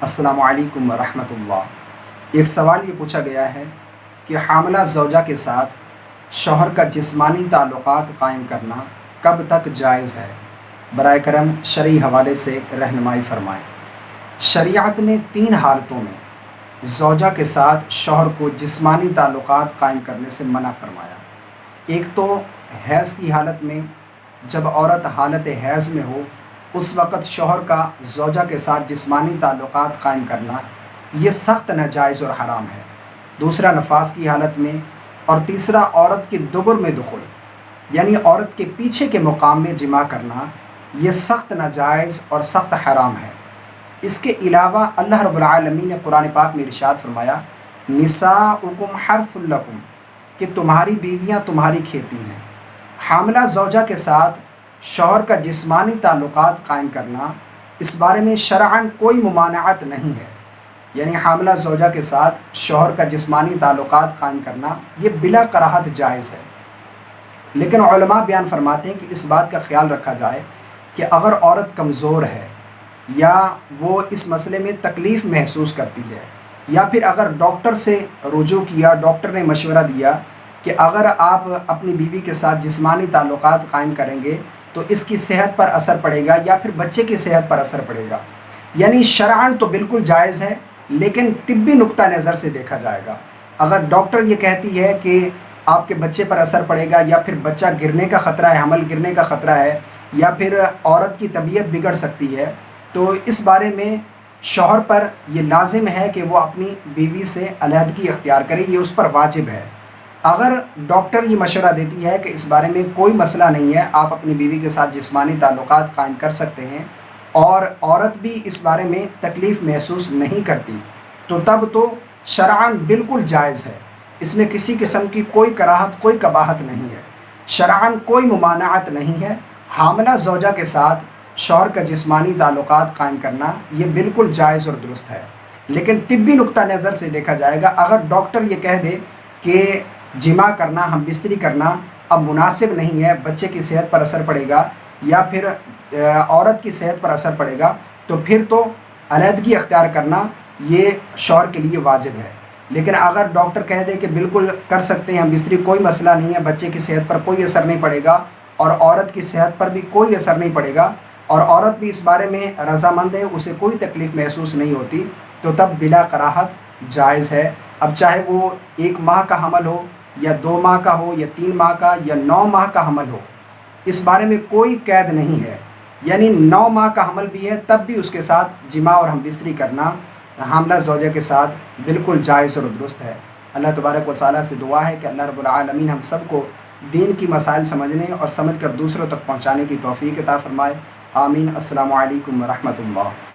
السلام علیکم ورحمۃ اللہ۔ ایک سوال یہ پوچھا گیا ہے کہ حاملہ زوجہ کے ساتھ شوہر کا جسمانی تعلقات قائم کرنا کب تک جائز ہے؟ برائے کرم شرعی حوالے سے رہنمائی فرمائیں۔ شریعت نے 3 حالتوں میں زوجہ کے ساتھ شوہر کو جسمانی تعلقات قائم کرنے سے منع فرمایا۔ ایک تو حیض کی حالت میں، جب عورت حالت حیض میں ہو اس وقت شوہر کا زوجہ کے ساتھ جسمانی تعلقات قائم کرنا یہ سخت ناجائز اور حرام ہے۔ دوسرا نفاس کی حالت میں، اور تیسرا عورت کے دبر میں دخول یعنی عورت کے پیچھے کے مقام میں جماع کرنا یہ سخت ناجائز اور سخت حرام ہے۔ اس کے علاوہ اللہ رب العالمین نے قرآن پاک میں ارشاد فرمایا نساؤکم حرث لکم، کہ تمہاری بیویاں تمہاری کھیتی ہیں۔ حاملہ زوجہ کے ساتھ شوہر کا جسمانی تعلقات قائم کرنا اس بارے میں شرعاً کوئی ممانعت نہیں ہے، یعنی حاملہ زوجہ کے ساتھ شوہر کا جسمانی تعلقات قائم کرنا یہ بلا کراہت جائز ہے۔ لیکن علماء بیان فرماتے ہیں کہ اس بات کا خیال رکھا جائے کہ اگر عورت کمزور ہے یا وہ اس مسئلے میں تکلیف محسوس کرتی ہے، یا پھر اگر ڈاکٹر سے رجوع کیا، ڈاکٹر نے مشورہ دیا کہ اگر آپ اپنی بیوی کے ساتھ جسمانی تعلقات قائم کریں گے تو اس کی صحت پر اثر پڑے گا یا پھر بچے کی صحت پر اثر پڑے گا، یعنی شرعاً تو بالکل جائز ہے لیکن طبی نقطہ نظر سے دیکھا جائے گا۔ اگر ڈاکٹر یہ کہتی ہے کہ آپ کے بچے پر اثر پڑے گا یا پھر بچہ گرنے کا خطرہ ہے، حمل گرنے کا خطرہ ہے، یا پھر عورت کی طبیعت بگڑ سکتی ہے، تو اس بارے میں شوہر پر یہ لازم ہے کہ وہ اپنی بیوی سے علیحدگی اختیار کرے، یہ اس پر واجب ہے۔ اگر ڈاکٹر یہ مشورہ دیتی ہے کہ اس بارے میں کوئی مسئلہ نہیں ہے، آپ اپنی بیوی کے ساتھ جسمانی تعلقات قائم کر سکتے ہیں، اور عورت بھی اس بارے میں تکلیف محسوس نہیں کرتی، تو تب تو شرعاً بالکل جائز ہے۔ اس میں کسی قسم کی کوئی کراہت، کوئی قباحت نہیں ہے، شرعاً کوئی ممانعت نہیں ہے۔ حاملہ زوجہ کے ساتھ شوہر کا جسمانی تعلقات قائم کرنا یہ بالکل جائز اور درست ہے، لیکن طبی نقطہ نظر سے دیکھا جائے گا۔ اگر ڈاکٹر یہ کہہ دے کہ جماع کرنا، ہم بستری کرنا اب مناسب نہیں ہے، بچے کی صحت پر اثر پڑے گا یا پھر عورت کی صحت پر اثر پڑے گا، تو پھر تو علیحدگی اختیار کرنا یہ شوہر کے لیے واجب ہے۔ لیکن اگر ڈاکٹر کہہ دے کہ بالکل کر سکتے ہیں ہم بستری، کوئی مسئلہ نہیں ہے، بچے کی صحت پر کوئی اثر نہیں پڑے گا اور عورت کی صحت پر بھی کوئی اثر نہیں پڑے گا، اور عورت بھی اس بارے میں رضامند ہے، اسے کوئی تکلیف محسوس نہیں ہوتی، تو تب بلا کراہت جائز ہے۔ اب چاہے وہ 1 ماہ کا حمل ہو یا 2 ماہ کا ہو یا 3 ماہ کا یا 9 ماہ کا حمل ہو، اس بارے میں کوئی قید نہیں ہے، یعنی 9 ماہ کا حمل بھی ہے تب بھی اس کے ساتھ جماع اور ہم بستری کرنا حاملہ زوجہ کے ساتھ بالکل جائز اور درست ہے۔ اللہ تبارک و تعالیٰ سے دعا ہے کہ اللہ رب العالمین ہم سب کو دین کی مسائل سمجھنے اور سمجھ کر دوسروں تک پہنچانے کی توفیق عطا فرمائے۔ آمین۔ السلام علیکم ورحمۃ اللہ۔